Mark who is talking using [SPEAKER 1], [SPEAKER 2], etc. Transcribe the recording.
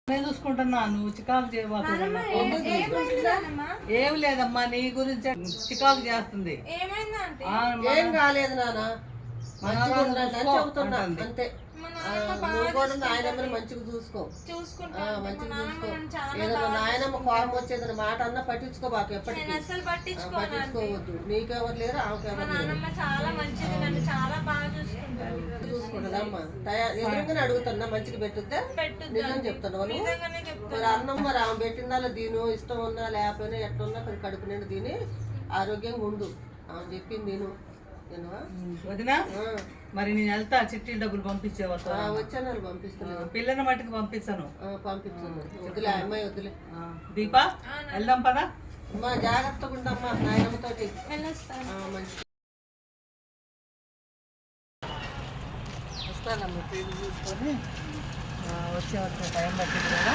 [SPEAKER 1] నేను చూసుకుంటున్నా, నువ్వు చికాకు చేయబాకు. ఏం లేదమ్మా, నీ గురించి చికాకు చేస్తుంది.
[SPEAKER 2] ఏం కాలేదు నాన్న, చెబుతున్నా అంతే. నువ్వు కూడా నాయనమ్మని మంచిగా చూసుకో, మంచిగా చూసుకో. ఏదైనా నాయనమ్మ కోపం వచ్చేదని మాట అన్నా పట్టించుకోబాకు, ఎప్పటికీ పట్టించుకోవద్దు. నీకెవరు లేరు, ఆమెకెవరు చూసుకుంటుందమ్మా. ఎదురుగానే అడుగుతున్నా, మంచిగా పెట్టుద్దా? నిజం చెప్తున్నావు నువ్వు. మరి అన్నం మరి ఆమె పెట్టిందాలో దీని ఇష్టం ఉన్నా లేకపోయినా ఎట్లున్నా కడుపు నిండు తిని ఆరోగ్యంగా ఉండు. ఆమె చెప్పింది నేను
[SPEAKER 1] వదినా. మరి నేను వెళ్తా, చిట్టి డబ్బులు పంపించేవా?
[SPEAKER 2] వచ్చా పంపిస్తాను,
[SPEAKER 1] పిల్లని మట్టుకు పంపిస్తాను.
[SPEAKER 2] పంపిస్తాను, వద్దులే అమ్మాయి వద్దులే.
[SPEAKER 1] దీపా వెళ్దాం పదా.
[SPEAKER 2] అమ్మా జాగ్రత్తగా ఉండమ్మా నాయనమ్మతోటి. మంచి
[SPEAKER 1] వస్తానమ్మా, తీరు చూసుకొని వచ్చే టైం పట్టింది కదా.